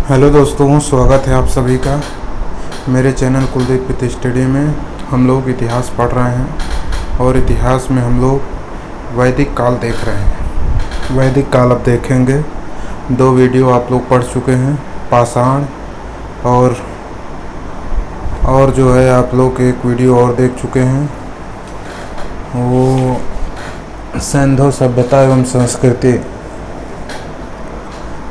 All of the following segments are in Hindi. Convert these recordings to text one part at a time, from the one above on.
हेलो दोस्तों, स्वागत है आप सभी का मेरे चैनल कुलदीप विद स्टडी में। हम लोग इतिहास पढ़ रहे हैं और इतिहास में हम लोग वैदिक काल देख रहे हैं। वैदिक काल अब देखेंगे। 2 वीडियो आप लोग पढ़ चुके हैं, पाषाण और जो है आप लोग एक वीडियो और देख चुके हैं, वो सिंधु सभ्यता एवं संस्कृति।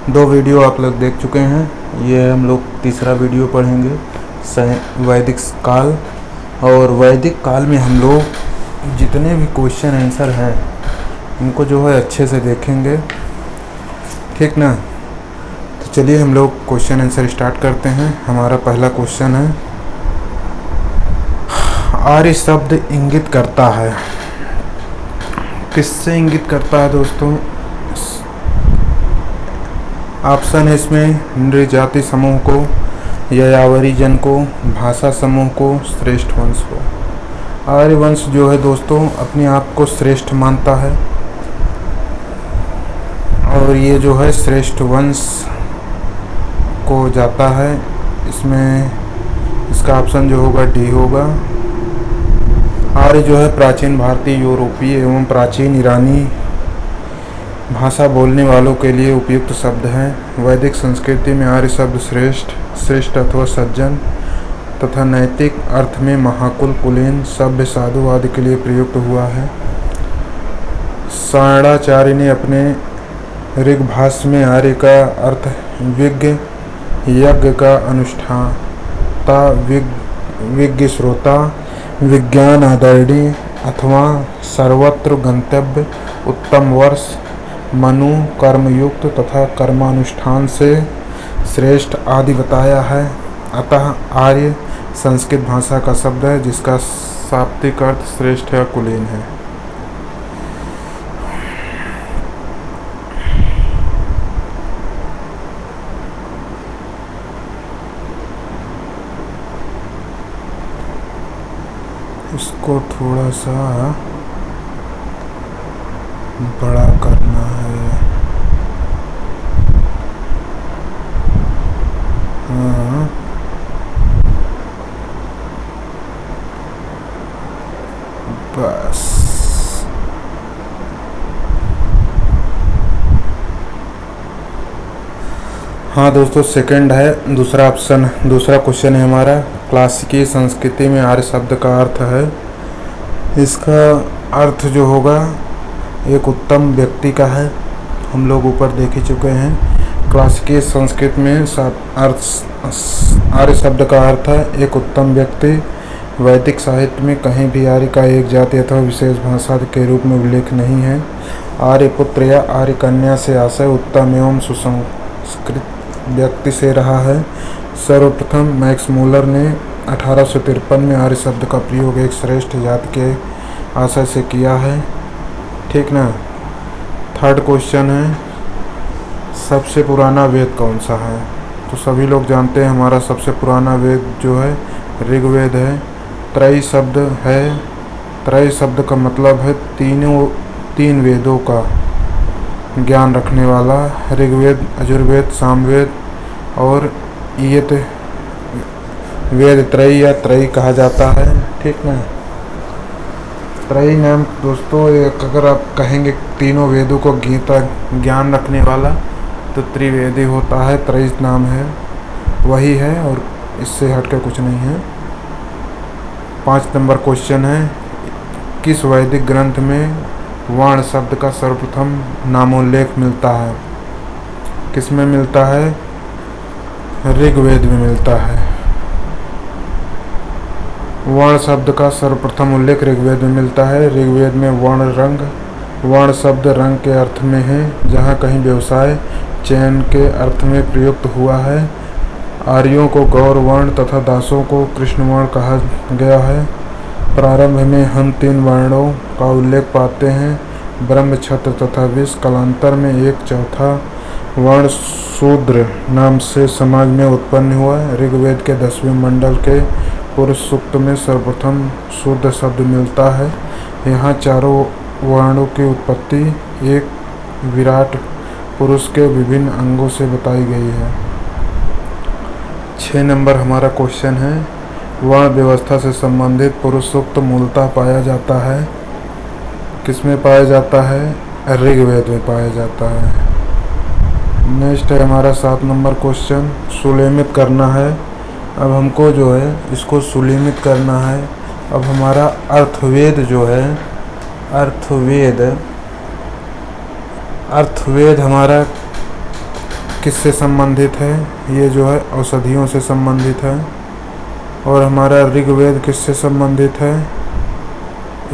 2 वीडियो आप लोग देख चुके हैं। ये हम लोग तीसरा वीडियो पढ़ेंगे, वैदिक काल। और वैदिक काल में हम लोग जितने भी क्वेश्चन आंसर हैं उनको जो है अच्छे से देखेंगे, ठीक ना। तो चलिए हम लोग क्वेश्चन आंसर स्टार्ट करते हैं। हमारा पहला क्वेश्चन है, आर्य शब्द इंगित करता है, किससे इंगित करता है दोस्तों? ऑप्शन है इसमें नृजाति समूह को, यायावरी जन को, भाषा समूह को, श्रेष्ठ वंश को। आर्य वंश जो है दोस्तों अपने आप को श्रेष्ठ मानता है और ये जो है श्रेष्ठ वंश को जाता है। इसमें इसका ऑप्शन जो होगा डी होगा। आर्य जो है प्राचीन भारतीय, यूरोपीय एवं प्राचीन ईरानी भाषा बोलने वालों के लिए उपयुक्त शब्द है। वैदिक संस्कृति में आर्य शब्द श्रेष्ठ अथवा सज्जन तथा नैतिक अर्थ में महाकुल, कुलीन, सभ्य, साधु आदि के लिए प्रयुक्त हुआ है। सारणाचार्य ने अपने ऋग्भाष्य में आर्य का अर्थ विज्ञ, यज्ञ का अनुष्ठाता, विज्ञ श्रोता, विज्ञान आदरणीय अथवा सर्वत्र गंतव्य, उत्तम वर्ष, मनु, कर्मयुक्त तथा कर्मानुष्ठान से श्रेष्ठ आदि बताया है। अतः आर्य संस्कृत भाषा का शब्द है जिसका शाब्दिक अर्थ श्रेष्ठ या कुलीन है। इसको थोड़ा सा बड़ा करना है। हाँ, बस। हाँ दोस्तों, सेकंड है, दूसरा ऑप्शन, दूसरा क्वेश्चन है हमारा, क्लासिकी संस्कृति में आर्य शब्द का अर्थ है। इसका अर्थ जो होगा एक उत्तम व्यक्ति का है। हम लोग ऊपर देख ही चुके हैं। क्लासिकी संस्कृत में आर्य शब्द का अर्थ है एक उत्तम व्यक्ति। वैदिक साहित्य में कहीं भी आर्य का एक जाति अथवा विशेष भाषा के रूप में उल्लेख नहीं है। आर्य पुत्र या आर्य कन्या से आशय उत्तम एवं सुसंस्कृत व्यक्ति से रहा है। सर्वप्रथम मैक्स मूलर ने 1853 में आर्य शब्द का प्रयोग एक श्रेष्ठ जाति के आशय से किया है, ठीक ना। थर्ड क्वेश्चन है, सबसे पुराना वेद कौन सा है? तो सभी लोग जानते हैं हमारा सबसे पुराना वेद जो है ऋग्वेद है। त्रय शब्द है। त्रय शब्द का मतलब है तीन वेदों का ज्ञान रखने वाला। ऋग्वेद, यजुर्वेद, सामवेद और ईयत वेद त्रय या त्रय कहा जाता है, ठीक ना। त्रय नाम दोस्तों, एक अगर आप कहेंगे तीनों वेदों को गीता ज्ञान रखने वाला तो त्रिवेदी होता है, त्रय नाम है, वही है और इससे हटकर कुछ नहीं है। 5 नंबर क्वेश्चन है, किस वैदिक ग्रंथ में वर्ण शब्द का सर्वप्रथम नामोल्लेख मिलता है? किस में मिलता है? ऋग्वेद में मिलता है। वर्ण शब्द का सर्वप्रथम उल्लेख ऋग्वेद में मिलता है। ऋग्वेद में वर्ण शब्द रंग के अर्थ में है, जहाँ कहीं व्यवसाय, चयन के अर्थ में प्रयुक्त हुआ है। आर्यों को गौर वर्ण तथा दासों को कृष्ण वर्ण कहा गया है। प्रारंभ में हम 3 वर्णों का उल्लेख पाते हैं, ब्रह्म, क्षत्र तथा वैश्य। कालांतर में एक चौथा वर्ण शूद्र नाम से समाज में उत्पन्न हुआ। ऋग्वेद के 10वें मंडल के पुरुष सूक्त में सर्वप्रथम शुद्ध शब्द मिलता है। यहाँ चारों वर्णों की उत्पत्ति एक विराट पुरुष के विभिन्न अंगों से बताई गई है। 6 नंबर हमारा क्वेश्चन है, वर्ण व्यवस्था से संबंधित पुरुष सूक्त मूलतः पाया जाता है, किसमें पाया जाता है? ऋग्वेद में पाया जाता है। नेक्स्ट है हमारा 7 नंबर क्वेश्चन, सुलेमित करना है। अब हमको जो है इसको सुलेमित करना है। अब हमारा अर्थवेद जो है, अर्थवेद हमारा किससे संबंधित है? ये जो है औषधियों से संबंधित है। और हमारा ऋग्वेद किससे संबंधित है?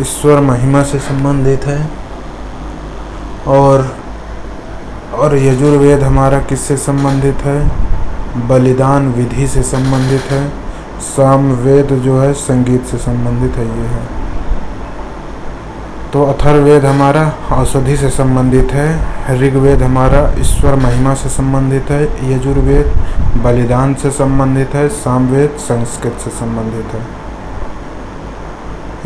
ईश्वर महिमा से संबंधित है। और यजुर्वेद हमारा किससे संबंधित है? बलिदान विधि से संबंधित है। सामवेद जो है संगीत से संबंधित है। ये है तो अथर्ववेद हमारा औषधि से संबंधित है, ऋग्वेद हमारा ईश्वर महिमा से संबंधित है, यजुर्वेद बलिदान से संबंधित है, सामवेद संस्कृत से संबंधित है।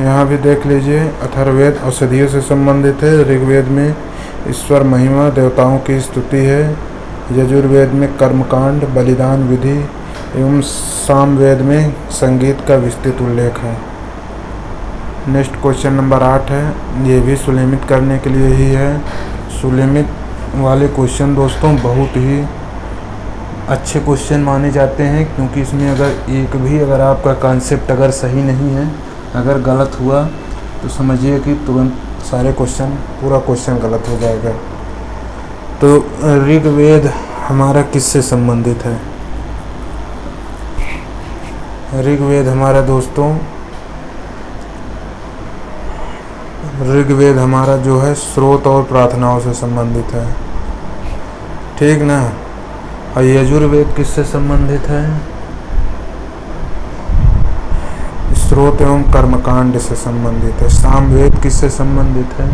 यहाँ भी देख लीजिए, अथर्ववेद औषधियों से संबंधित है, ऋग्वेद में ईश्वर महिमा देवताओं की स्तुति है, यजुर्वेद में कर्मकांड बलिदान विधि एवं सामवेद में संगीत का विस्तृत उल्लेख है। नेक्स्ट क्वेश्चन नंबर 8 है, ये भी सुलेमित करने के लिए ही है। सुलेमित वाले क्वेश्चन दोस्तों बहुत ही अच्छे क्वेश्चन माने जाते हैं, क्योंकि इसमें अगर आपका कॉन्सेप्ट अगर सही नहीं है, अगर गलत हुआ तो समझिए कि तुरंत सारे पूरा क्वेश्चन गलत हो जाएगा। तो ऋग्वेद हमारा किससे संबंधित है? ऋग्वेद हमारा दोस्तों, ऋग्वेद हमारा जो है स्रोत और प्रार्थनाओं से संबंधित है, ठीक ना। और यजुर्वेद किससे संबंधित है? स्रोत एवं कर्मकांड से संबंधित है। सामवेद किससे संबंधित है?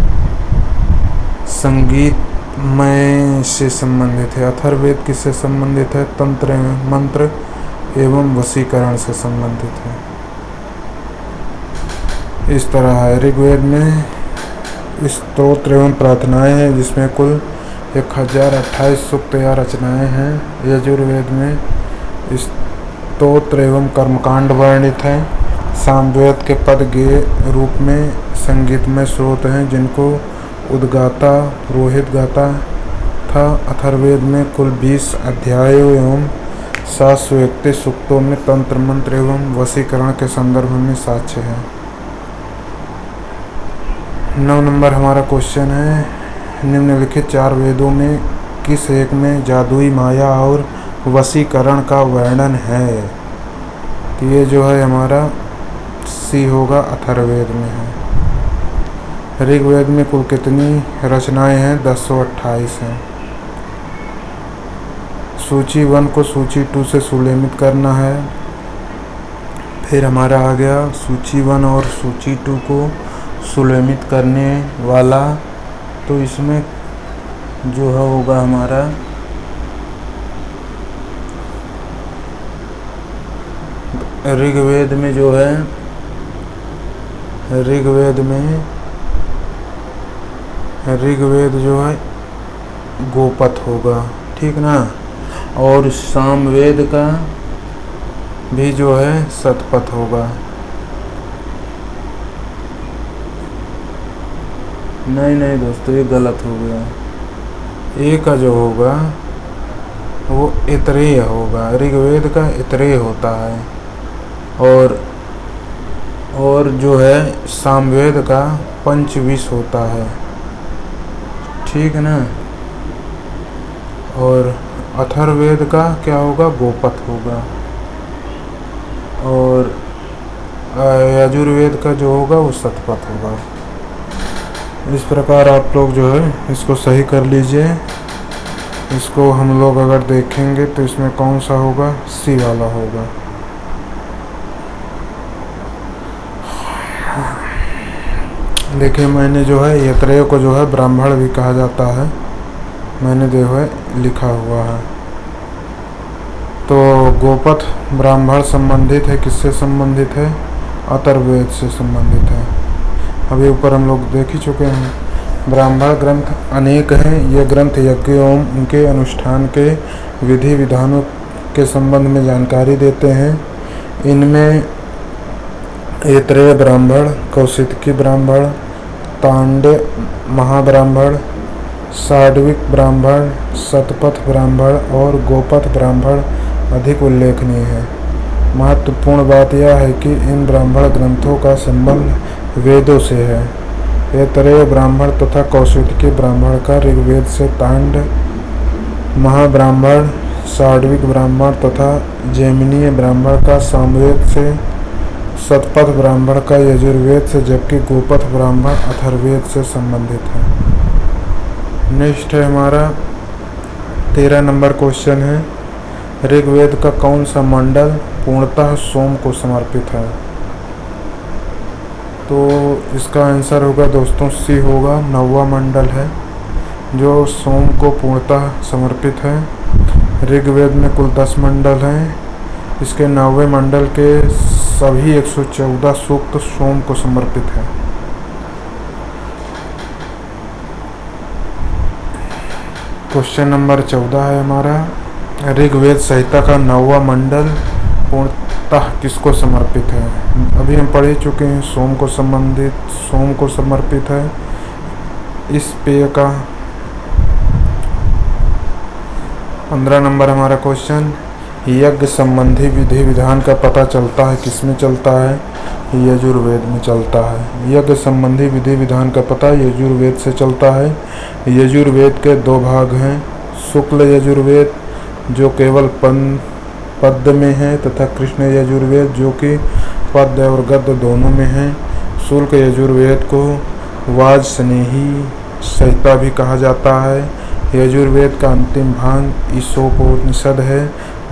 संगीतमय से संबंधित है। अथर्ववेद किससे संबंधित है? तंत्र मंत्र एवं वशीकरण से संबंधित है। इस तरह है। ऋग्वेद में स्तोत्र एवं प्रार्थनाएं हैं, जिसमें कुल 1028 सूक्त या रचनाएं हैं। यजुर्वेद में स्तोत्र एवं कर्मकांड वर्णित हैं। सामवेद के पद गेय रूप में संगीतमय स्रोत हैं, जिनको उद्गाता पुरोहित गाता था। अथर्ववेद में कुल 20 अध्यायों एवं 731 सूक्तों में तंत्र मंत्र एवं वशीकरण के संदर्भ में साक्ष्य है। 9 नंबर हमारा क्वेश्चन है, निम्नलिखित 4 वेदों में किस एक में जादुई माया और वशीकरण का वर्णन है? तो ये जो है हमारा सी होगा, अथर्ववेद में है। ऋग्वेद में कुल कितनी रचनाएं हैं? 1028 हैं। सूची 1 को सूची 2 से सुलेमित करना है। फिर हमारा आ गया सूची 1 और सूची 2 को सुलेमित करने वाला, तो इसमें जो है होगा हमारा ऋग्वेद में जो है, ऋग्वेद जो है गोपथ होगा, ठीक ना। और सामवेद का भी जो है शतपथ होगा। नहीं दोस्तों, ये गलत हो गया। ए का जो होगा वो इतरेय होगा। ऋग्वेद का इतरेय होता है, और जो है सामवेद का पंचविश होता है, ठीक है ना। और अथर्ववेद का क्या होगा? गोपथ होगा। और यजुर्वेद का जो होगा वो शतपथ होगा। इस प्रकार आप लोग जो है इसको सही कर लीजिए। इसको हम लोग अगर देखेंगे तो इसमें कौन सा होगा? सी वाला होगा। देखिए, मैंने जो है यत्रेय को जो है ब्राह्मण भी कहा जाता है, मैंने जो है लिखा हुआ है। तो गोपथ ब्राह्मण संबंधित है, किससे संबंधित है? अथर्ववेद से संबंधित है। अभी ऊपर हम लोग देख ही चुके हैं। ब्राह्मण ग्रंथ अनेक हैं। ये ग्रंथ यज्ञ एवं उनके अनुष्ठान के विधि विधानों के संबंध में जानकारी देते हैं। इनमें ऐतरेय ब्राह्मण, कौशिकी ब्राह्मण, तांड्य महाब्राह्मण, साड्विक ब्राह्मण, शतपथ ब्राह्मण और गोपथ ब्राह्मण अधिक उल्लेखनीय है। महत्वपूर्ण बात यह है कि इन ब्राह्मण ग्रंथों का संबंध वेदों से है। ऐतरेय ब्राह्मण तथा कौशिकी ब्राह्मण का ऋग्वेद से, तांड्य महाब्राह्मण, साड्विक ब्राह्मण तथा जैमिनीय ब्राह्मण का सामवेद से, शतपथ ब्राह्मण का यजुर्वेद से, जबकि गोपथ ब्राह्मण अथर्ववेद से संबंधित है। नेक्स्ट है हमारा 13 नंबर क्वेश्चन है, ऋग्वेद का कौन सा मंडल पूर्णतः सोम को समर्पित है? तो इसका आंसर होगा दोस्तों सी होगा, 9वां मंडल है जो सोम को पूर्णतः समर्पित है। ऋग्वेद में कुल 10 मंडल हैं। इसके 9वें मंडल के सभी 114 सूक्त सोम को समर्पित है। क्वेश्चन नंबर 14 है हमारा, ऋग्वेद संहिता का 9वां मंडल पूर्णतः किसको समर्पित है? अभी हम पढ़ चुके हैं सोम को समर्पित है। इस पेय का 15 नंबर हमारा क्वेश्चन, यज्ञ संबंधी विधि विधान का पता चलता है किसमें चलता है? यजुर्वेद में चलता है। यज्ञ संबंधी विधि विधान का पता यजुर्वेद से चलता है। यजुर्वेद के 2 भाग हैं, शुक्ल यजुर्वेद जो केवल पद्य में है तथा कृष्ण यजुर्वेद जो कि पद्य और गद्य दोनों में है। शुक्ल यजुर्वेद को वाजस्नेही संहिता भी कहा जाता है। यजुर्वेद का अंतिम भाग ईशोपनिषद है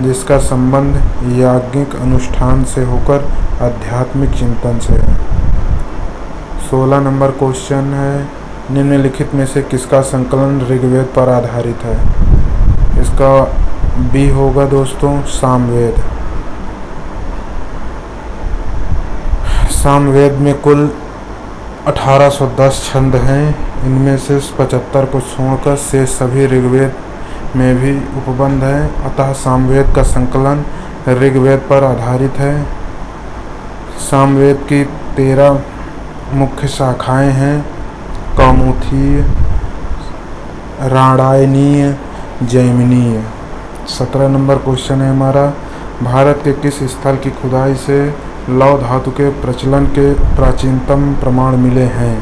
जिसका संबंध याज्ञिक अनुष्ठान से होकर आध्यात्मिक चिंतन से है। 16 नंबर क्वेश्चन है, निम्नलिखित में से किसका संकलन ऋग्वेद पर आधारित है? इसका बी होगा दोस्तों सामवेद। सामवेद में कुल 1810 छंद हैं। इनमें से 75 को छोड़कर शेष सभी ऋग्वेद में भी उपबंध हैं। अतः सामवेद का संकलन ऋग्वेद पर आधारित है। सामवेद की 13 मुख्य शाखाएं हैं, कौमुदी, राणायनीय, जैमिनीय। 17 नंबर क्वेश्चन है हमारा, भारत के किस स्थल की खुदाई से लौह धातु के प्रचलन के प्राचीनतम प्रमाण मिले हैं?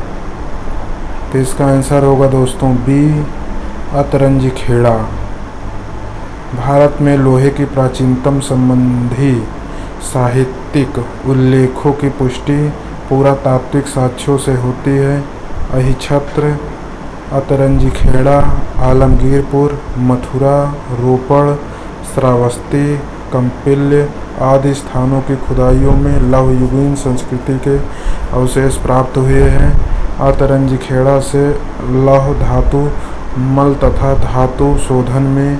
तो इसका आंसर होगा दोस्तों बी, अतरंजी खेड़ा। भारत में लोहे की प्राचीनतम संबंधी साहित्यिक उल्लेखों की पुष्टि पुरातात्विक साक्ष्यों से होती है। अहिछत्र, अतरंजी खेड़ा, आलमगीरपुर, मथुरा, रोपड़, श्रावस्ती, कंपिल्य आदि स्थानों की खुदाइयों में लौहयुगीन संस्कृति के अवशेष प्राप्त हुए हैं। अतरंजी खेड़ा से लौह धातु मल तथा धातु शोधन में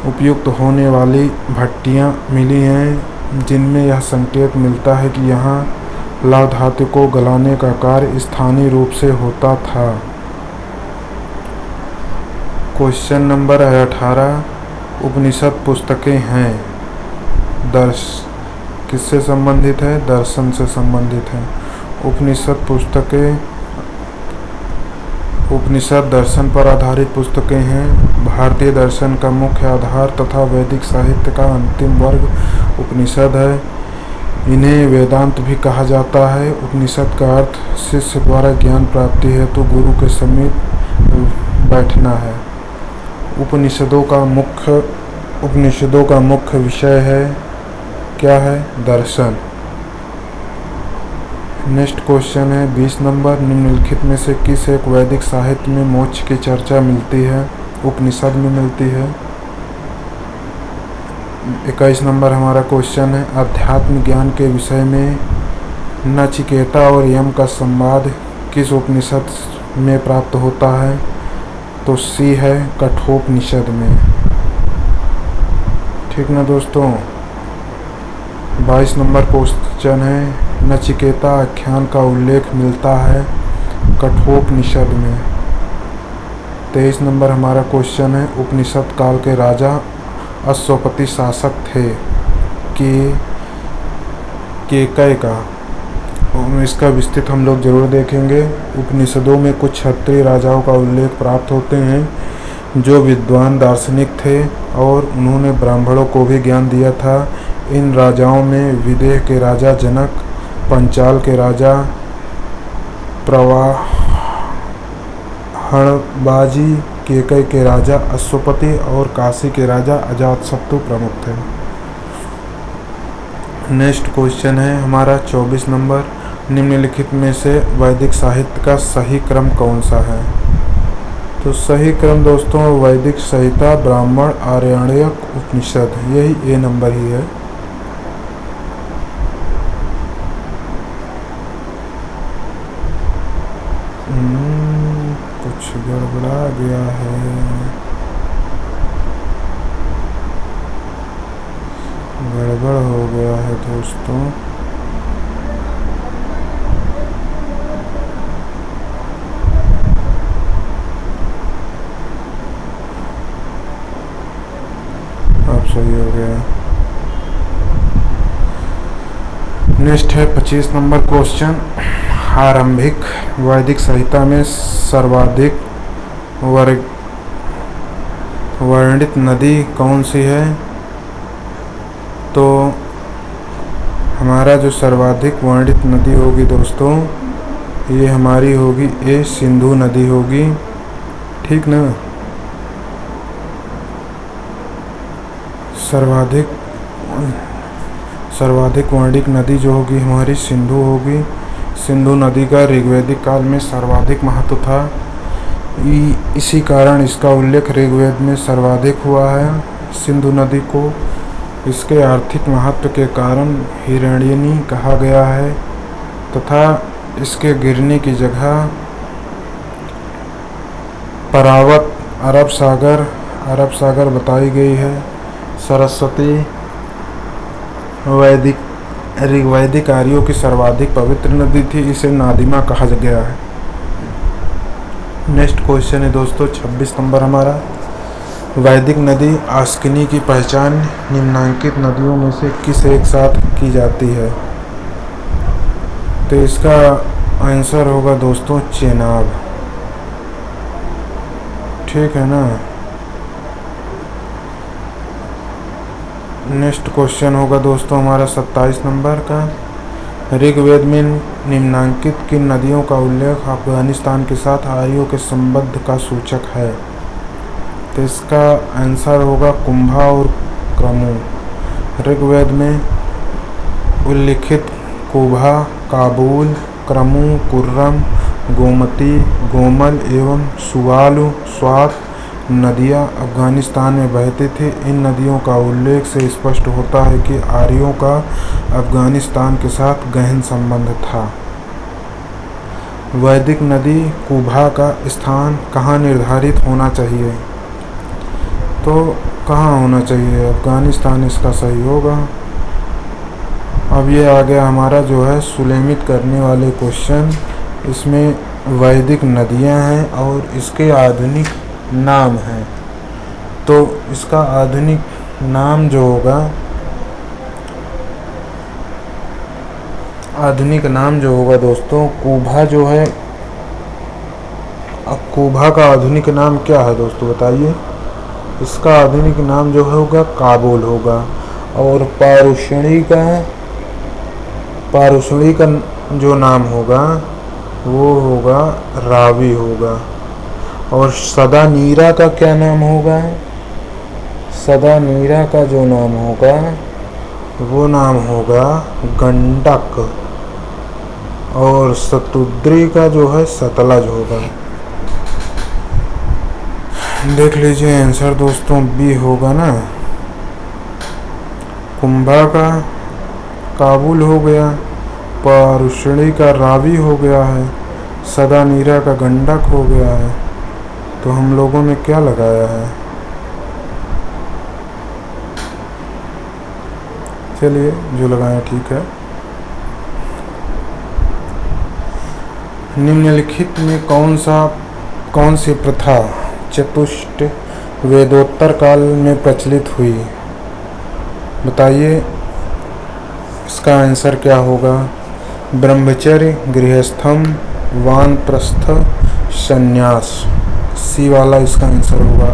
उपयुक्त होने वाली भट्टियां मिली हैं जिनमें यह संकेत मिलता है कि यहाँ लौह धातु को गलाने का कार्य स्थानीय रूप से होता था। क्वेश्चन नंबर 18, उपनिषद पुस्तकें हैं किससे संबंधित है? दर्शन से संबंधित है। उपनिषद पुस्तकें, उपनिषद दर्शन पर आधारित पुस्तकें हैं। भारतीय दर्शन का मुख्य आधार तथा वैदिक साहित्य का अंतिम वर्ग उपनिषद है। इन्हें वेदांत भी कहा जाता है। उपनिषद का अर्थ शिष्य द्वारा ज्ञान प्राप्ति हेतु गुरु के समीप बैठना है। उपनिषदों का मुख्य विषय है क्या है? दर्शन। नेक्स्ट क्वेश्चन है 20 नंबर, निम्नलिखित में से किस एक वैदिक साहित्य में मोक्ष की चर्चा मिलती है? उपनिषद में मिलती है। 21 नंबर हमारा क्वेश्चन है, अध्यात्म ज्ञान के विषय में नचिकेता और यम का संवाद किस उपनिषद में प्राप्त होता है? तो सी है कठोपनिषद में। ठीक ना दोस्तों। 22 नंबर क्वेश्चन है, नचिकेता आख्यान का उल्लेख मिलता है कठोपनिषद में। 23 नंबर हमारा क्वेश्चन है, उपनिषद काल के राजा अश्वपति शासक थे कि केकय का। इसका विस्तृत हम लोग जरूर देखेंगे। उपनिषदों में कुछ क्षत्रिय राजाओं का उल्लेख प्राप्त होते हैं जो विद्वान दार्शनिक थे और उन्होंने ब्राह्मणों को भी ज्ञान दिया था। इन राजाओं में विदेह के राजा जनक, पंचाल के राजा प्रवाहणबाजी, केकय के राजा अश्वपति और काशी के राजा अजातशत्रु प्रमुख थे। नेक्स्ट क्वेश्चन है हमारा 24 नंबर। निम्नलिखित में से वैदिक साहित्य का सही क्रम कौन सा है? तो सही क्रम दोस्तों वैदिक संहिता, ब्राह्मण, आर्यायक, उपनिषद, यही ए नंबर ही है। कुछ गड़बड़ा गया है। गड़बड़ हो गया है दोस्तों। अब सही हो गया। नेक्स्ट है 25 नंबर क्वेश्चन। आरंभिक वैदिक संहिता में सर्वाधिक वर्णित नदी कौन सी है? तो हमारा जो सर्वाधिक वर्णित नदी होगी दोस्तों ये हमारी होगी ए सिंधु नदी होगी, ठीक ना। सर्वाधिक वर्णित नदी जो होगी हमारी सिंधु होगी। सिंधु नदी का ऋग्वैदिक काल में सर्वाधिक महत्व था। इसी कारण इसका उल्लेख ऋग्वेद में सर्वाधिक हुआ है। सिंधु नदी को इसके आर्थिक महत्व के कारण हिरण्यनी कहा गया है तथा इसके गिरने की जगह परावत अरब सागर बताई गई है। सरस्वती ऋग्वैदिक आर्यों की सर्वाधिक पवित्र नदी थी, इसे नादिमा कहा गया है। नेक्स्ट क्वेश्चन है दोस्तों 26 नंबर हमारा। वैदिक नदी आस्किनी की पहचान निम्नांकित नदियों में से किस एक साथ की जाती है? तो इसका आंसर होगा दोस्तों चेनाब, ठीक है ना। नेक्स्ट क्वेश्चन होगा दोस्तों हमारा 27 नंबर का। ऋग्वेद में निम्नांकित किन नदियों का उल्लेख अफगानिस्तान के साथ आर्यों के संबंध का सूचक है? तो इसका आंसर होगा कुंभा और क्रमु। ऋग्वेद में उल्लिखित कुंभा, काबुल, क्रमु, कुर्रम, गोमती, गोमल एवं सुवालु स्वात नदियाँ अफगानिस्तान में बहती थी। इन नदियों का उल्लेख से स्पष्ट होता है कि आर्यों का अफगानिस्तान के साथ गहन संबंध था। वैदिक नदी कुंभा का स्थान कहाँ निर्धारित होना चाहिए? तो कहाँ होना चाहिए? अफगानिस्तान इसका सही होगा। अब ये आ गया हमारा जो है सुलेमित करने वाले क्वेश्चन। इसमें वैदिक नदियाँ हैं और इसके आधुनिक नाम है। तो इसका आधुनिक नाम जो होगा दोस्तों कुंभा जो है। अब कुंभा का आधुनिक नाम क्या है दोस्तों बताइए? इसका आधुनिक नाम जो होगा काबुल होगा। और पारुषणी का जो नाम होगा वो होगा रावी होगा। और सदा नीरा का क्या नाम होगा? सदा नीरा का जो नाम होगा वो नाम होगा गंडक। और सतुद्री का जो है सतलज होगा। देख लीजिए आंसर दोस्तों बी होगा ना। कुंभा का काबुल हो गया, पारुषणी का रावी हो गया है, सदा नीरा का गंडक हो गया है। तो हम लोगों ने क्या लगाया है? चलिए जो लगाया ठीक है। निम्नलिखित में कौन सी प्रथा चतुष्ट वेदोत्तर काल में प्रचलित हुई? बताइए इसका आंसर क्या होगा। ब्रह्मचर्य, गृहस्थम, वानप्रस्थ, संन्यास। सी वाला इसका आंसर होगा।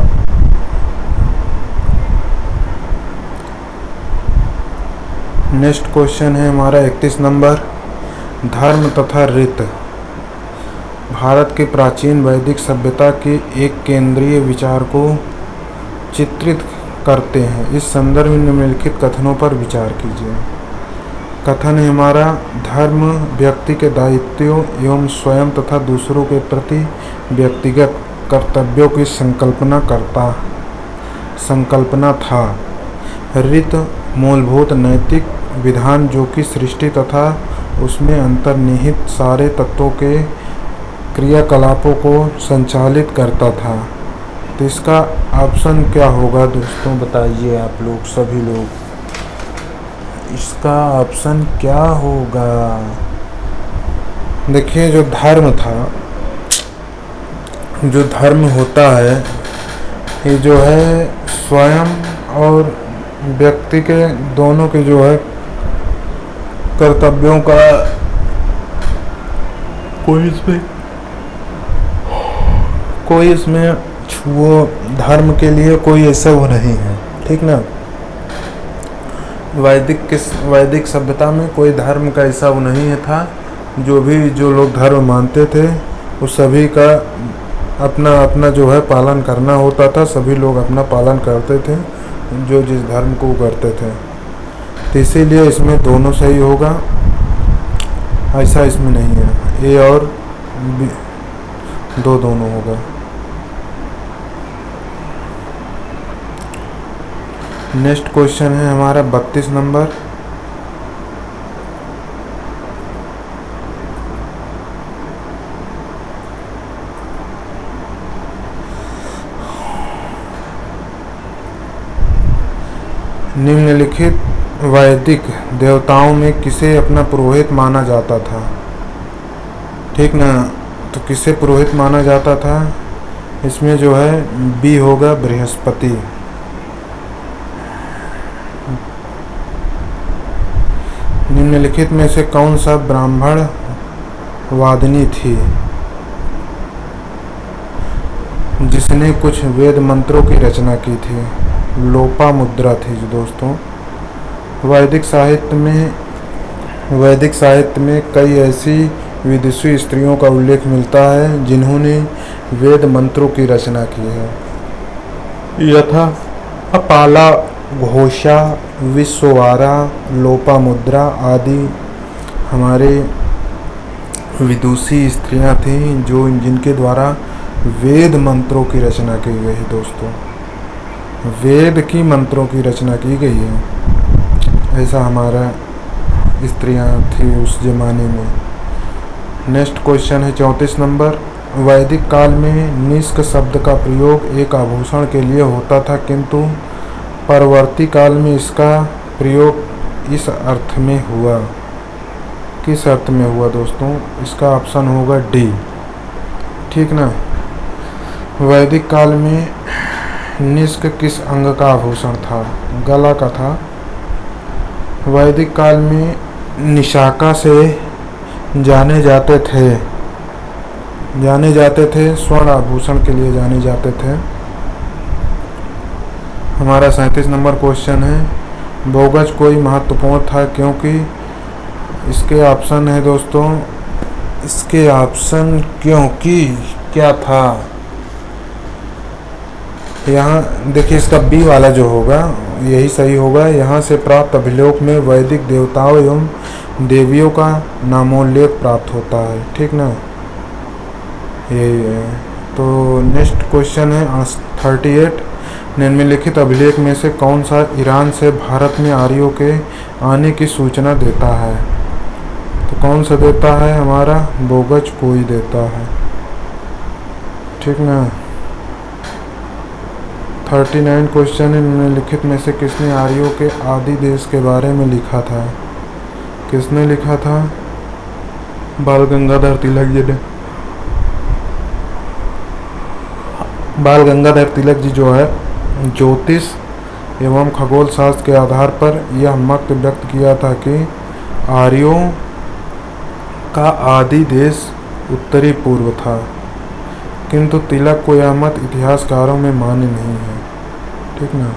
नेक्स्ट क्वेश्चन है हमारा 31 नंबर। धर्म तथा रीत भारत की प्राचीन वैदिक सभ्यता के एक केंद्रीय विचार को चित्रित करते हैं। इस संदर्भ में निम्नलिखित कथनों पर विचार कीजिए। कथन है हमारा, धर्म व्यक्ति के दायित्वों एवं स्वयं तथा दूसरों के प्रति व्यक्तिगत कर्तव्यों की संकल्पना था। रीत मूलभूत नैतिक विधान जो कि सृष्टि तथा उसमें अंतर्निहित सारे तत्वों के क्रियाकलापों को संचालित करता था। तो इसका ऑप्शन क्या होगा दोस्तों, बताइए आप लोग सभी लोग, इसका ऑप्शन क्या होगा। देखिए जो धर्म था, जो धर्म होता है ये जो है स्वयं और व्यक्ति के दोनों के जो है कर्तव्यों का कोई इसमें वो धर्म के लिए कोई ऐसा वो नहीं है, ठीक ना। वैदिक सभ्यता में कोई धर्म का ऐसा वो नहीं था। जो लोग धर्म मानते थे उस सभी का अपना अपना जो है पालन करना होता था। सभी लोग अपना पालन करते थे जो जिस धर्म को करते थे। तो इसीलिए इसमें दोनों सही होगा, ऐसा इसमें नहीं है। ए और बी दोनों होगा। नेक्स्ट क्वेश्चन है हमारा 32 नंबर। निम्नलिखित वैदिक देवताओं में किसे अपना पुरोहित माना जाता था, ठीक ना। तो किसे पुरोहित माना जाता था, इसमें जो है बी होगा बृहस्पति। निम्नलिखित में से कौन सा ब्राह्मण वादिनी थी जिसने कुछ वेद मंत्रों की रचना की थी? लोपामुद्रा थी जो दोस्तों। वैदिक साहित्य में कई ऐसी विदुषी स्त्रियों का उल्लेख मिलता है जिन्होंने वेद मंत्रों की रचना की है। यथा अपाला, घोषा, विश्ववारा, लोपामुद्रा आदि हमारे विदुषी स्त्रियां थीं जिनके द्वारा वेद मंत्रों की रचना की गई है दोस्तों। वेद की मंत्रों की रचना की गई है, ऐसा हमारा स्त्रियां थी उस जमाने में। नेक्स्ट क्वेश्चन है 34 नंबर। वैदिक काल में निष्क शब्द का प्रयोग एक आभूषण के लिए होता था, किंतु परवर्ती काल में इसका प्रयोग इस अर्थ में हुआ। किस अर्थ में हुआ दोस्तों? इसका ऑप्शन होगा डी, ठीक ना। वैदिक काल में निष्क किस अंग का आभूषण था? गला का था। वैदिक काल में निशाका से जाने जाते थे, स्वर्ण आभूषण के लिए जाने जाते थे। हमारा 37 नंबर क्वेश्चन है, बोगज कोई महत्वपूर्ण था क्योंकि? इसके ऑप्शन है दोस्तों, इसके ऑप्शन क्योंकि क्या था, यहाँ देखिए इसका बी वाला जो होगा यही सही होगा। यहाँ से प्राप्त अभिलेख में वैदिक देवताओं एवं देवियों का नामोल्लेख प्राप्त होता है, ठीक ना, यही है। तो नेक्स्ट क्वेश्चन है 38। निम्नलिखित अभिलेख में से कौन सा ईरान से भारत में आर्यों के आने की सूचना देता है? तो कौन सा देता है? हमारा बोगज कोई देता है, ठीक ना। 39 क्वेश्चन है, निम्नलिखित में से किसने आर्यों के आदि देश के बारे में लिखा था? किसने लिखा था? बाल गंगाधर तिलक जी ने। बाल गंगाधर तिलक जी जो है ज्योतिष एवं खगोल शास्त्र के आधार पर यह मत व्यक्त किया था कि आर्यों का आदि देश उत्तरी पूर्व था, किंतु तिलक को यह मत इतिहासकारों में मान्य नहीं है। ठीक ना,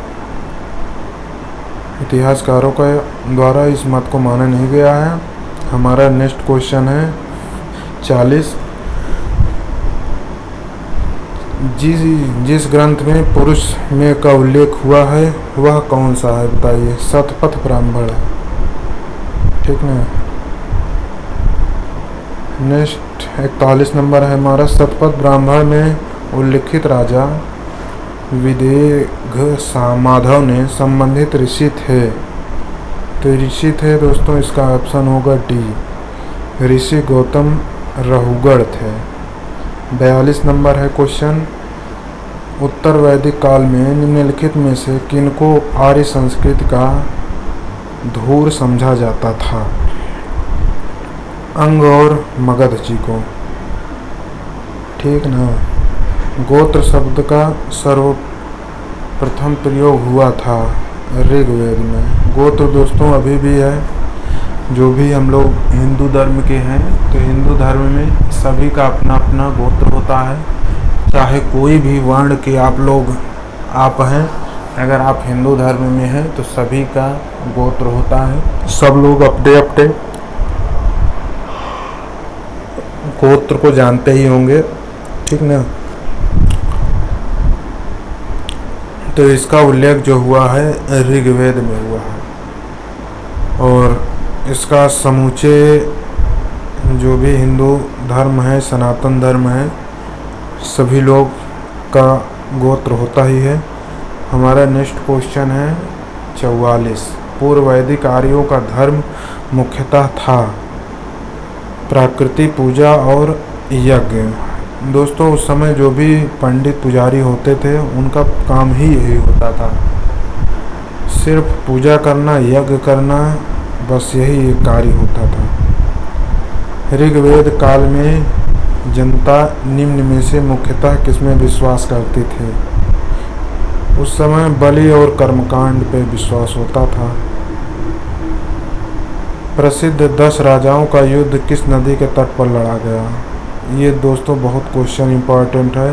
इतिहासकारों का द्वारा इस मत को माना नहीं गया है। हमारा नेक्स्ट क्वेश्चन है 40। जिस ग्रंथ में पुरुष में का उल्लेख हुआ है वह कौन सा है बताइए। शतपथ ब्राह्मण है। ठीक ना। नेक्स्ट 41 नंबर है हमारा। शतपथ ब्राह्मण में उल्लिखित राजा विदेघ माधव ने संबंधित ऋषि थे। तो ऋषि थे दोस्तों, इसका ऑप्शन होगा डी, ऋषि गौतम रहुगढ़ थे। 42 नंबर है क्वेश्चन। उत्तर वैदिक काल में निम्नलिखित में से किनको आर्य संस्कृति का धूर समझा जाता था। अंग और मगध जी को। ठीक ना। गोत्र शब्द का सर्वप्रथम प्रयोग हुआ था ऋग्वेद में। गोत्र दोस्तों अभी भी है, जो भी हम लोग हिंदू धर्म के हैं तो हिंदू धर्म में सभी का अपना अपना गोत्र होता है। चाहे कोई भी वर्ण के आप हैं, अगर आप हिंदू धर्म में हैं तो सभी का गोत्र होता है। सब लोग अपने अपने गोत्र को जानते ही होंगे। ठीक ना। तो इसका उल्लेख जो हुआ है ऋग्वेद में हुआ है, और इसका समूचे जो भी हिंदू धर्म है, सनातन धर्म है, सभी लोग का गोत्र होता ही है। हमारा नेक्स्ट क्वेश्चन है 44। पूर्व वैदिक आर्यों का धर्म मुख्यतः था प्राकृति पूजा और यज्ञ। दोस्तों उस समय जो भी पंडित पुजारी होते थे उनका काम ही यही होता था, सिर्फ पूजा करना, यज्ञ करना, बस यही एक कार्य होता था। ऋग्वेद काल में जनता निम्न में से मुख्यतः किसमें विश्वास करती थी। उस समय बलि और कर्मकांड पे विश्वास होता था। प्रसिद्ध 10 राजाओं का युद्ध किस नदी के तट पर लड़ा गया। ये दोस्तों बहुत क्वेश्चन इम्पोर्टेंट है।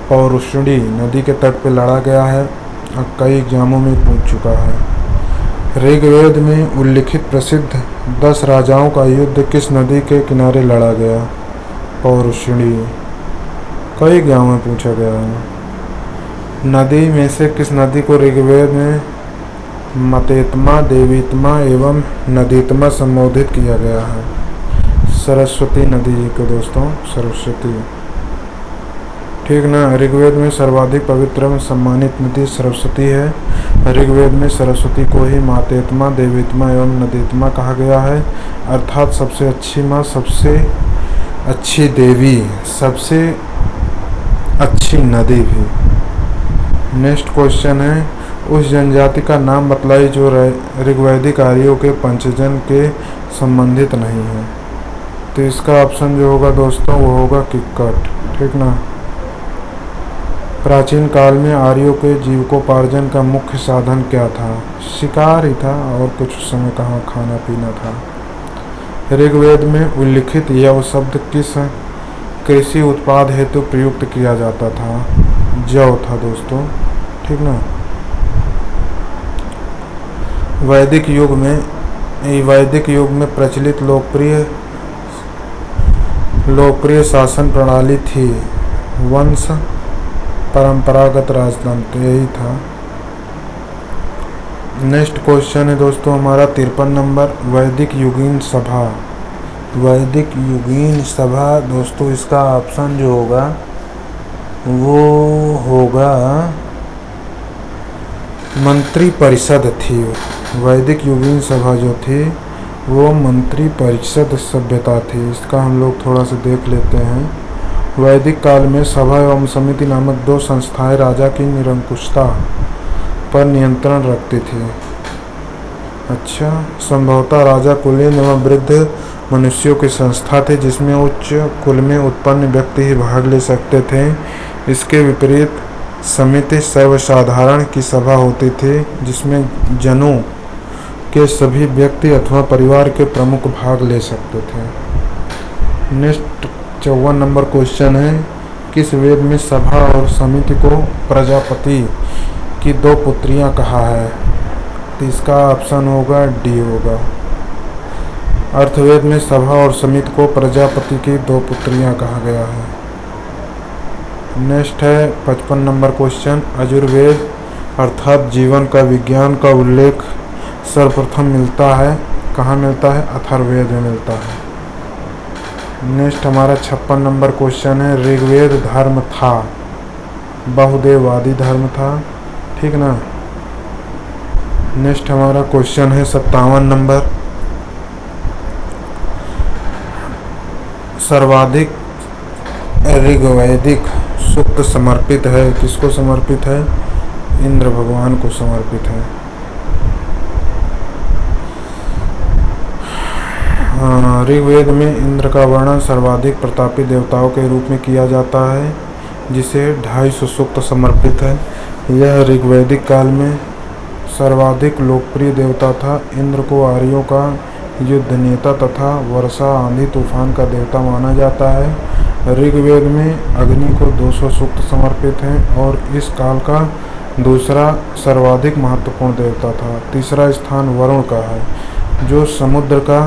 पौरुषणी नदी के तट पर लड़ा गया है और कई एग्जामों में पूछ चुका है। ऋग्वेद में उल्लिखित प्रसिद्ध 10 राजाओं का युद्ध किस नदी के किनारे लड़ा गया। पौरुषणी कई एग्जामों में पूछा गया है। नदी में से किस नदी को ऋग्वेद में मतेत्मा, देवीत्मा एवं नदीत्मा संबोधित किया गया है। सरस्वती नदी को दोस्तों, सरस्वती। ठीक ना। ऋग्वेद में सर्वाधिक पवित्र एवं सम्मानित नदी सरस्वती है। ऋग्वेद में सरस्वती को ही मातेत्मा, देवीत्मा एवं नदीत्मा कहा गया है, अर्थात सबसे अच्छी माँ, सबसे अच्छी देवी, सबसे अच्छी नदी भी। नेक्स्ट क्वेश्चन है उस जनजाति का नाम बतलाई जो ऋग्वैदिक आर्यों के पंचजन के संबंधित नहीं है। तो इसका ऑप्शन जो होगा दोस्तों वो होगा किक्कट। ठीक ना। प्राचीन काल में आर्यों के जीविकोपार्जन का मुख्य साधन क्या था। शिकार ही था, और कुछ उस समय कहाँ खाना पीना था। ऋग्वेद में उल्लिखित यव शब्द किस कृषि उत्पाद हेतु प्रयुक्त किया जाता था। जौ था दोस्तों। ठीक ना। वैदिक युग में प्रचलित लोकप्रिय शासन प्रणाली थी वंश परंपरागत राजतंत्र, यही था। नेक्स्ट क्वेश्चन है दोस्तों हमारा 53 नंबर। वैदिक युगीन सभा। वैदिक युगीन सभा दोस्तों इसका ऑप्शन जो होगा वो होगा मंत्री परिषद थी। वैदिक युगीन सभा जो थी वो मंत्री परिषद सभ्यता थी। इसका हम लोग थोड़ा सा देख लेते हैं। वैदिक काल में सभा एवं समिति नामक 2 संस्थाएं राजा की निरंकुशता पर नियंत्रण रखती थी। अच्छा, संभवतः राजा कुलीन एवं वृद्ध मनुष्यों की संस्था थी जिसमें उच्च कुल में उत्पन्न व्यक्ति ही भाग ले सकते थे। इसके विपरीत समिति सर्वसाधारण की सभा होती थी, जिसमें जनों के सभी व्यक्ति अथवा परिवार के प्रमुख भाग ले सकते थे। नेक्स्ट 54 नंबर क्वेश्चन है, किस वेद में सभा और समिति को प्रजापति की 2 पुत्रियां कहा है? तो इसका ऑप्शन होगा डी होगा। अर्थवेद में सभा और समिति को प्रजापति की 2 पुत्रियां कहा गया है। नेक्स्ट है 55 नंबर क्वेश्चन, आयुर्वेद अर्थात जीवन का विज्ञान का उल्लेख सर्वप्रथम मिलता है, कहाँ मिलता है? अथर्ववेद में मिलता है। नेक्स्ट हमारा 56 नंबर क्वेश्चन है, ऋग्वेद धर्म था, बहुदेववादी धर्म था, ठीक ना। नेक्स्ट हमारा क्वेश्चन है 57 नंबर, सर्वाधिक ऋग्वैदिक सूक्त समर्पित है, किसको समर्पित है? इंद्र भगवान को समर्पित है। ऋग्वेद में इंद्र का वर्णन सर्वाधिक प्रतापी देवताओं के रूप में किया जाता है, जिसे 250 सूक्त समर्पित है। यह ऋग्वैदिक काल में सर्वाधिक लोकप्रिय देवता था। इंद्र को आर्यों का युद्ध नेता तथा वर्षा आंधी तूफान का देवता माना जाता है। ऋग्वेद में अग्नि को 200 सूक्त समर्पित हैं और इस काल का दूसरा सर्वाधिक महत्वपूर्ण देवता था। तीसरा स्थान वरुण का है, जो समुद्र का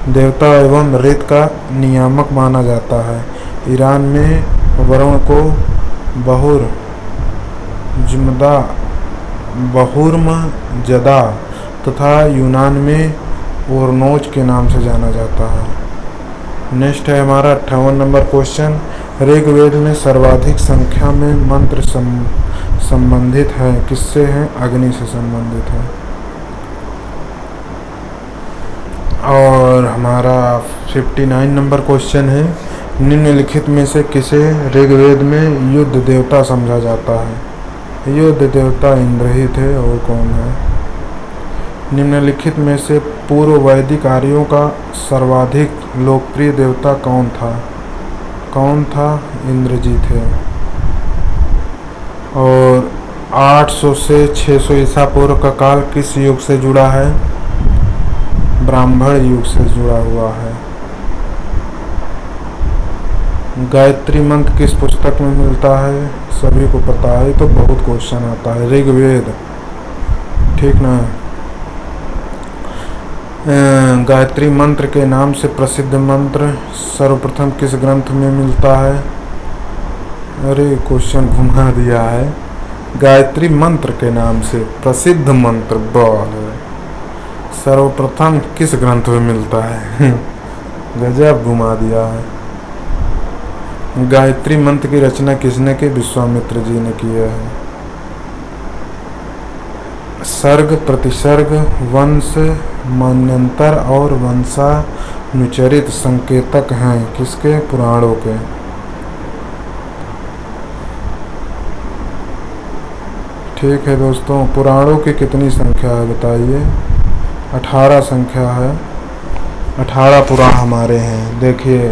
देवता एवं रेत का नियामक माना जाता है। ईरान में वरुण को बहुर्मजदा तथा यूनान में ओरनोज के नाम से जाना जाता है। नेक्स्ट है हमारा 58 नंबर क्वेश्चन, ऋग्वेद में सर्वाधिक संख्या में मंत्र संबंधित है, किससे है? अग्नि से संबंधित है। और हमारा 59 नंबर क्वेश्चन है, निम्नलिखित में से किसे ऋग्वेद में युद्ध देवता समझा जाता है? युद्ध देवता इंद्र ही थे, और कौन है? निम्नलिखित में से पूर्व वैदिक आर्यों का सर्वाधिक लोकप्रिय देवता कौन था? कौन था? इंद्र जी थे। और 800 से 600 ईसा पूर्व का काल किस युग से जुड़ा है? ब्राह्मण युग से जुड़ा हुआ है। गायत्री मंत्र किस पुस्तक में मिलता है? सभी को पता है, तो बहुत क्वेश्चन आता है। ऋग्वेद, ठीक ना। गायत्री मंत्र के नाम से प्रसिद्ध मंत्र सर्वप्रथम किस ग्रंथ में मिलता है? अरे क्वेश्चन घुमा दिया है। गायत्री मंत्र के नाम से प्रसिद्ध मंत्र सर्वप्रथम किस ग्रंथ में मिलता है? गजब घुमा दिया है। गायत्री मंत्र की रचना किसने की? विश्वामित्र जी ने किया है। सर्ग, प्रतिसर्ग, वंश, मन्वंतर और वंशानुचरित संकेतक हैं किसके? पुराणों के। ठीक है दोस्तों, पुराणों की कितनी संख्या है बताइए? 18 संख्या है। 18 पुराण हमारे हैं। देखिए,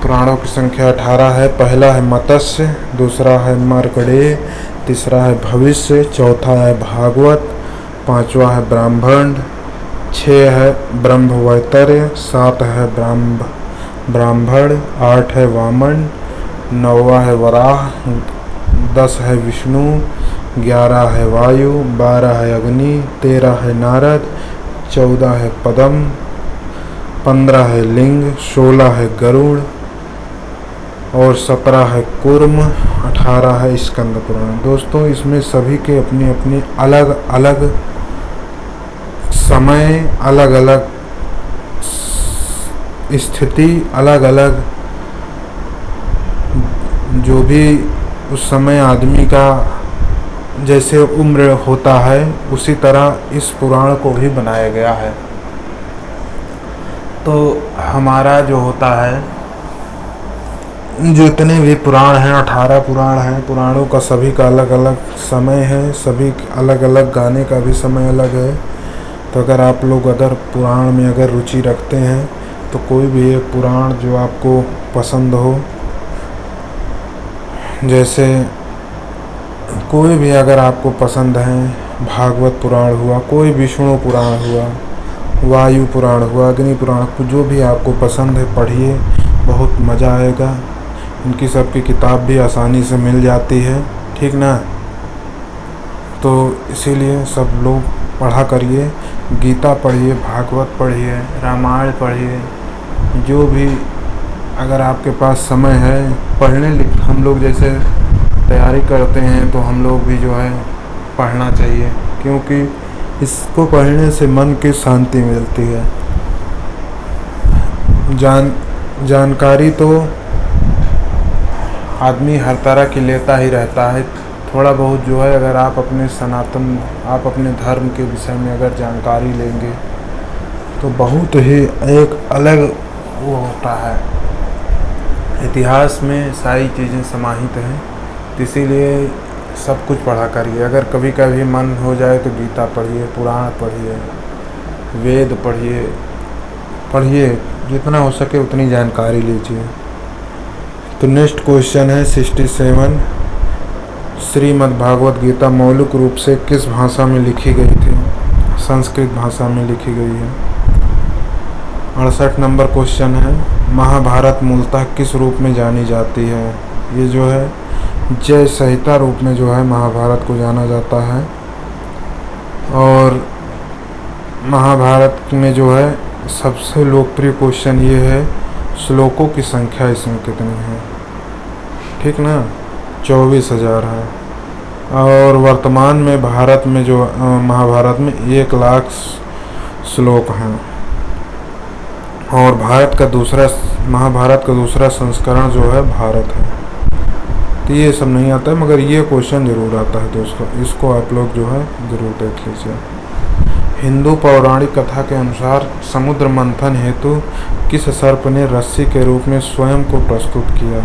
पुराणों की संख्या 18 है। पहला है मत्स्य, दूसरा है मार्कंडेय, तीसरा है भविष्य, चौथा है भागवत, पांचवा है ब्राह्मण, 6 है ब्रह्मवैवर्त, 7 है ब्राह्मण, 8 है वामन, 9वां है वराह, 10 है विष्णु, 11 है वायु, 12 है अग्नि, 13 है नारद, 14 है पद्म, 15 है लिंग, 16 है गरुड़ और 17 है कूर्म, 18 है स्कंद पुराण। दोस्तों, इसमें सभी के अपनी अपनी अलग अलग समय, अलग अलग स्थिति, अलग अलग जो भी उस समय आदमी का जैसे उम्र होता है, उसी तरह इस पुराण को भी बनाया गया है। तो हमारा जो होता है, जितने भी पुराण हैं, 18 पुराण हैं, पुराणों का सभी का अलग अलग समय है, सभी अलग अलग गाने का भी समय अलग है। तो अगर आप लोग अगर पुराण में अगर रुचि रखते हैं, तो कोई भी एक पुराण जो आपको पसंद हो जैसे कोई भी अगर आपको पसंद है, भागवत पुराण हुआ, कोई विष्णु पुराण हुआ, वायु पुराण हुआ, अग्नि पुराण, जो भी आपको पसंद है पढ़िए, बहुत मज़ा आएगा। इनकी सबकी किताब भी आसानी से मिल जाती है, ठीक ना। तो इसीलिए सब लोग पढ़ा करिए, गीता पढ़िए, भागवत पढ़िए, रामायण पढ़िए, जो भी अगर आपके पास समय है पढ़ने हम लोग जैसे तैयारी करते हैं तो हम लोग भी जो है पढ़ना चाहिए, क्योंकि इसको पढ़ने से मन की शांति मिलती है। जानकारी तो आदमी हर तरह की लेता ही रहता है, थोड़ा बहुत जो है अगर आप अपने धर्म के विषय में अगर जानकारी लेंगे तो बहुत ही एक अलग वो होता है। इतिहास में सारी चीज़ें समाहित हैं, इसीलिए सब कुछ पढ़ा करिए। अगर कभी कभी मन हो जाए तो गीता पढ़िए, पुराण पढ़िए, वेद पढ़िए, जितना हो सके उतनी जानकारी लीजिए। तो नेक्स्ट क्वेश्चन है 67, श्रीमद् भागवत गीता मौलिक रूप से किस भाषा में लिखी गई थी? संस्कृत भाषा में लिखी गई है। 68 नंबर क्वेश्चन है, महाभारत मूलतः किस रूप में जानी जाती है? ये जो है जय संहिता रूप में जो है महाभारत को जाना जाता है। और महाभारत में जो है सबसे लोकप्रिय क्वेश्चन ये है, श्लोकों की संख्या इसमें कितनी है? ठीक ना, 24,000 है। और वर्तमान में भारत में जो महाभारत में 1 लाख श्लोक हैं। और महाभारत का दूसरा संस्करण जो है भारत है। तो ये सब नहीं आता है, मगर ये क्वेश्चन ज़रूर आता है दोस्तों, इसको आप लोग जो है ज़रूर देख लीजिए। हिंदू पौराणिक कथा के अनुसार समुद्र मंथन हेतु किस सर्प ने रस्सी के रूप में स्वयं को प्रस्तुत किया?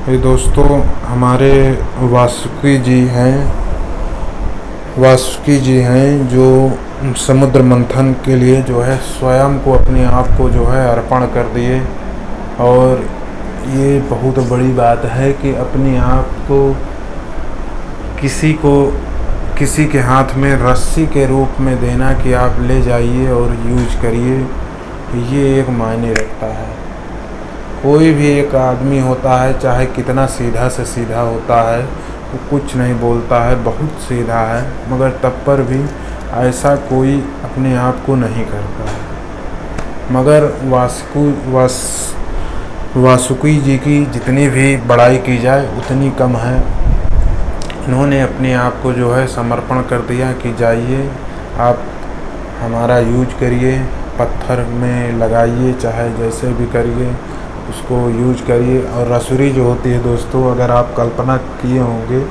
ये दोस्तों हमारे वासुकी जी हैं जो समुद्र मंथन के लिए जो है स्वयं को, अपने आप को जो है अर्पण कर दिए। और ये बहुत बड़ी बात है कि अपने आप को किसी के हाथ में रस्सी के रूप में देना कि आप ले जाइए और यूज करिए, ये एक मायने रखता है। कोई भी एक आदमी होता है, चाहे कितना सीधा से सीधा होता है, वो कुछ नहीं बोलता है, बहुत सीधा है, मगर तब पर भी ऐसा कोई अपने आप को नहीं करता है। मगर वासुकी जी की जितनी भी बड़ाई की जाए उतनी कम है। इन्होंने अपने आप को जो है समर्पण कर दिया कि जाइए आप हमारा यूज करिए, पत्थर में लगाइए, चाहे जैसे भी करिए उसको यूज करिए। और रसुरी जो होती है दोस्तों, अगर आप कल्पना किए होंगे,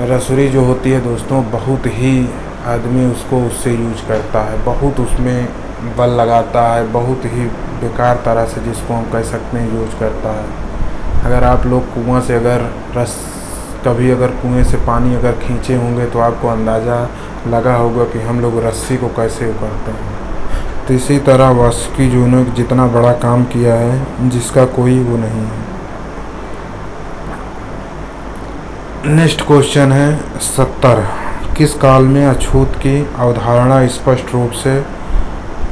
रसुरी जो होती है दोस्तों, बहुत ही आदमी उससे यूज करता है, बहुत उसमें बल लगाता है, बहुत ही बेकार तरह से, जिसको हम कह सकते हैं, यूज करता है। अगर आप लोग कुआं से कभी अगर कुएं से पानी अगर खींचे होंगे तो आपको अंदाज़ा लगा होगा कि हम लोग रस्सी को कैसे करते हैं। तो इसी तरह वासुकी जी ने जितना बड़ा काम किया है जिसका कोई वो नहीं है। नेक्स्ट क्वेश्चन है 70, किस काल में अछूत की अवधारणा स्पष्ट रूप से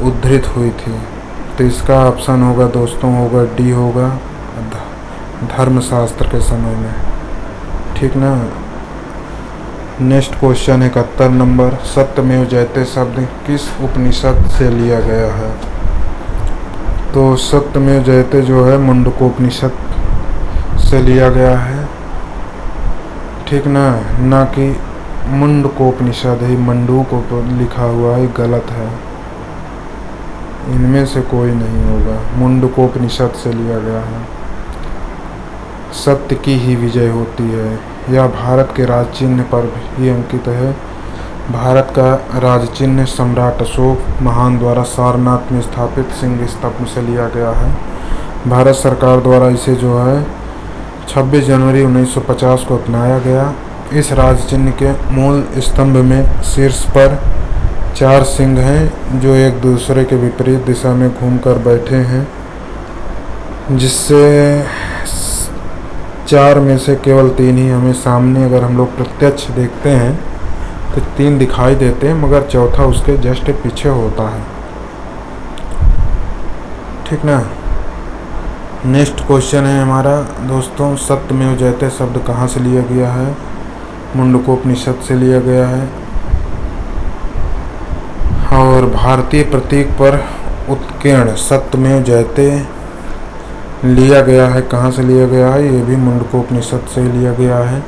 उद्धृत हुई थी? तो इसका ऑप्शन होगा दोस्तों, होगा डी, होगा धर्मशास्त्र के समय में, ठीक ना। नेक्स्ट क्वेश्चन है 71 नंबर, सत्यमेव जयते शब्द किस उपनिषद से लिया गया है? तो सत्यमेव जयते जो है मुंडकोपनिषद से लिया गया है, ठीक ना कि मुंडकोपनिषद है, मंडूक लिखा हुआ है, गलत है, इनमें से कोई नहीं होगा, मुंडकोपनिषद से लिया गया है। सत्य की ही विजय होती है, यह भारत के राज चिन्ह पर भी अंकित है। भारत का राज चिन्ह सम्राट अशोक महान द्वारा सारनाथ में स्थापित सिंह स्तंभ से लिया गया है। भारत सरकार द्वारा इसे जो है 26 जनवरी 1950 को अपनाया गया। इस राज चिन्ह के मूल स्तंभ में शीर्ष पर 4 सिंह हैं जो एक दूसरे के विपरीत दिशा में घूमकर बैठे हैं, जिससे 4 में से केवल 3 ही हमें सामने अगर हम लोग प्रत्यक्ष देखते हैं तो 3 दिखाई देते हैं, मगर चौथा उसके जस्ट पीछे होता है। ठीक ना। नेक्स्ट क्वेश्चन है हमारा दोस्तों, सत्यमेव जयते शब्द कहाँ से लिया गया है? मुंडकोपनिषद से लिया गया है। और भारतीय प्रतीक पर उत्कीर्ण सत्यमेव जयते लिया गया है, कहाँ से लिया गया है? ये भी मुंडकोपनिषद से लिया गया है।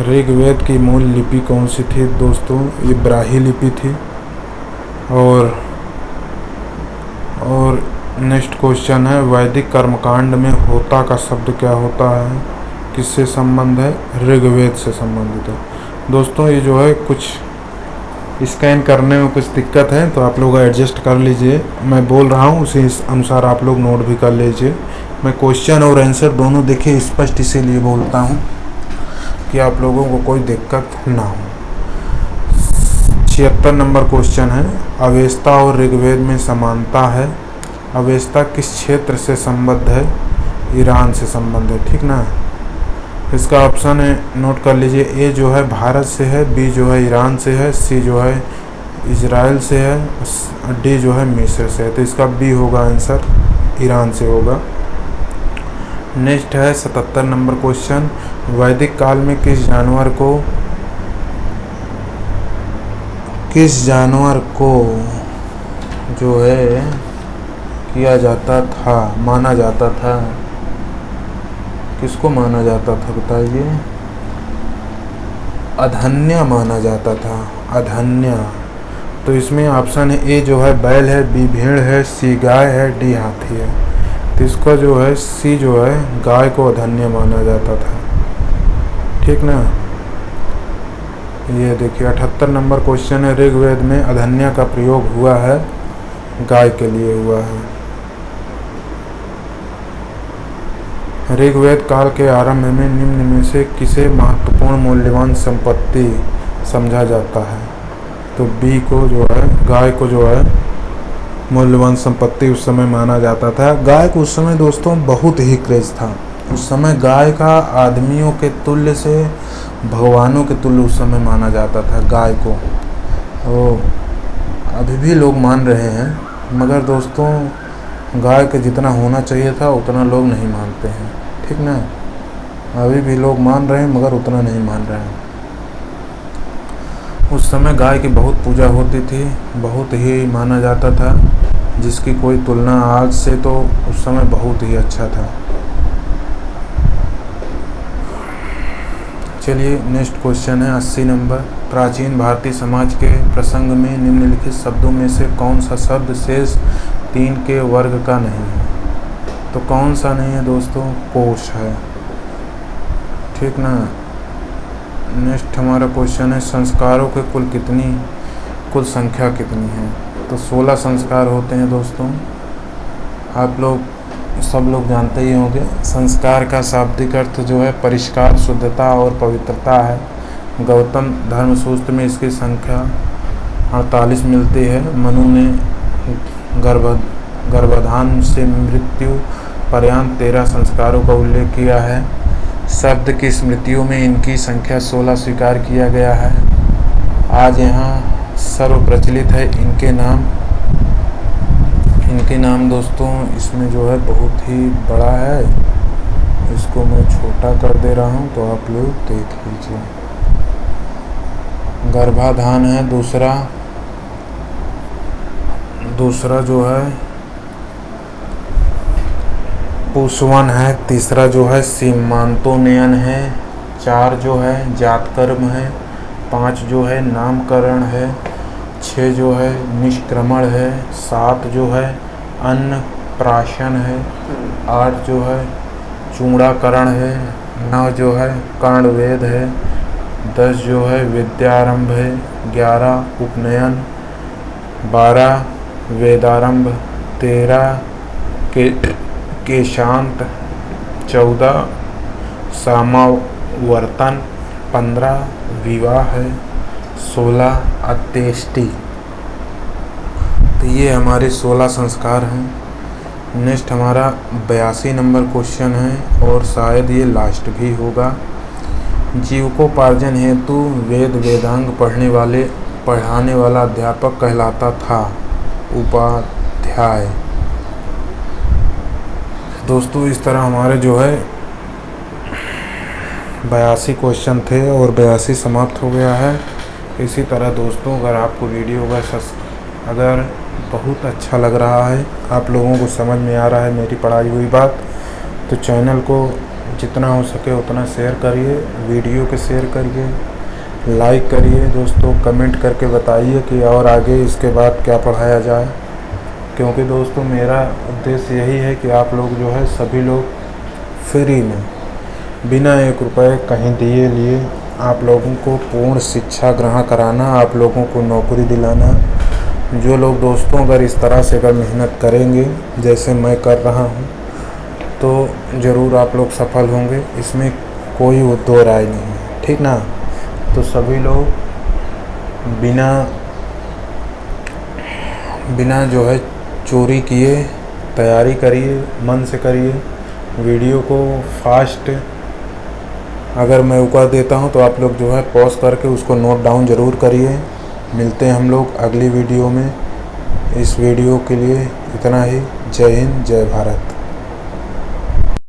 ऋग्वेद की मूल लिपि कौन सी थी दोस्तों? ये ब्राह्मी लिपि थी। और नेक्स्ट क्वेश्चन है, वैदिक कर्मकांड में होता का शब्द क्या होता है? किससे संबंध है? ऋग्वेद से संबंधित है। दोस्तों ये जो है कुछ स्कैन करने में कुछ दिक्कत है तो आप लोग एडजस्ट कर लीजिए, मैं बोल रहा हूँ उसी अनुसार आप लोग नोट भी कर लीजिए। मैं क्वेश्चन और आंसर दोनों देखिए स्पष्ट इसीलिए बोलता हूँ कि आप लोगों को कोई दिक्कत ना हो। 76 नंबर क्वेश्चन है, अवेस्ता और ऋग्वेद में समानता है। अवेस्ता किस क्षेत्र से संबद्ध है? ईरान से संबंध है। ठीक ना। इसका ऑप्शन है, नोट कर लीजिए, ए जो है भारत से है, बी जो है ईरान से है, सी जो है इजराइल से है, डी जो है मिस्र से है। तो इसका बी होगा आंसर, ईरान से होगा। नेक्स्ट है 77 नंबर क्वेश्चन, वैदिक काल में किस जानवर को जो है किया जाता था, माना जाता था? किसको माना जाता था बताइए? अधन्य माना जाता था, अधन्य। तो इसमें ऑप्शन है, ए जो है बैल है, बी भेड़ है, सी गाय है, डी हाथी है। तो इसका जो है सी जो है गाय को अधन्य माना जाता था। ठीक ना। ये देखिए 78 नंबर क्वेश्चन है, ऋग्वेद में अधन्य का प्रयोग हुआ है, गाय के लिए हुआ है। ऋग्वेद काल के आरंभ में निम्न में से किसे महत्वपूर्ण मूल्यवान संपत्ति समझा जाता है? तो बी को जो है गाय को जो है मूल्यवान संपत्ति उस समय माना जाता था। गाय को उस समय दोस्तों बहुत ही क्रेज था। उस समय गाय का आदमियों के तुल्य से भगवानों के तुल्य उस समय माना जाता था गाय को। तो अभी भी लोग मान रहे हैं, मगर दोस्तों गाय के जितना होना चाहिए था उतना लोग नहीं मानते हैं। ठीक ना। अभी भी लोग मान रहे हैं मगर उतना नहीं मान रहे हैं। उस समय गाय की बहुत पूजा होती थी, बहुत ही माना जाता था, जिसकी कोई तुलना आज से तो उस समय बहुत ही अच्छा था। चलिए नेक्स्ट क्वेश्चन है 80 नंबर, प्राचीन भारतीय समाज के प्रसंग में निम्नलिखित शब्दों में से कौन सा शब्द शेष 3 के वर्ग का नहीं है? तो कौन सा नहीं है दोस्तों? कोश है। ठीक ना। नेक्स्ट हमारा क्वेश्चन है, संस्कारों के कुल संख्या कितनी है? तो 16 संस्कार होते हैं दोस्तों। आप लोग सब लोग जानते ही होंगे। संस्कार का शाब्दिक अर्थ जो है परिष्कार, शुद्धता और पवित्रता है। गौतम धर्मसूत्र में इसकी संख्या 48 मिलती है। मनु ने गर्भाधान से मृत्यु पर्यंत 13 संस्कारों का उल्लेख किया है। शब्द की स्मृतियों में इनकी संख्या 16 स्वीकार किया गया है। आज यहाँ सर्व प्रचलित है इनके नाम दोस्तों। इसमें जो है बहुत ही बड़ा है, इसको मैं छोटा कर दे रहा हूँ तो आप लोग देख लीजिए। गर्भाधान है दूसरा जो है पुष्वन है, तीसरा जो है सीमांतोन्नयन है, 4 जो है जातकर्म है, 5 जो है नामकरण है, 6 जो है निष्क्रमण है, 7 जो है अन्न प्राशन है, 8 जो है चूड़ाकरण है, 9 जो है कर्णवेद है, 10 जो है विद्यारंभ है, 11 उपनयन, 12 वेदारंभ, 13 केशांत, 14 समावर्तन, 15 विवाह है, 16 अंत्येष्टि। तो ये हमारे 16 संस्कार हैं नेक्स्ट हमारा 82 नंबर क्वेश्चन है और शायद ये लास्ट भी होगा। जीविकोपार्जन हेतु वेद वेदांग पढ़ाने वाला अध्यापक कहलाता था। उपाध्याय। दोस्तों इस तरह हमारे जो है 82 क्वेश्चन थे और 82 समाप्त हो गया है। इसी तरह दोस्तों अगर आपको वीडियो का अगर बहुत अच्छा लग रहा है, आप लोगों को समझ में आ रहा है मेरी पढ़ाई हुई बात, तो चैनल को जितना हो सके उतना शेयर करिए, वीडियो को शेयर करिए, लाइक करिए दोस्तों, कमेंट करके बताइए कि और आगे इसके बाद क्या पढ़ाया जाए। क्योंकि दोस्तों मेरा उद्देश्य यही है कि आप लोग जो है सभी लोग फ्री में बिना 1 रुपये कहीं दिए लिए आप लोगों को पूर्ण शिक्षा ग्रहण कराना, आप लोगों को नौकरी दिलाना। जो लोग दोस्तों अगर इस तरह से अगर मेहनत करेंगे जैसे मैं कर रहा हूँ तो ज़रूर आप लोग सफल होंगे, इसमें कोई दो राय नहीं है, ठीक ना। तो सभी लोग बिना जो है चोरी किए तैयारी करिए, मन से करिए। वीडियो को फास्ट अगर मैं उका देता हूं तो आप लोग जो है पॉज करके उसको नोट डाउन ज़रूर करिए। मिलते हैं हम लोग अगली वीडियो में। इस वीडियो के लिए इतना ही। जय हिंद, जय भारत।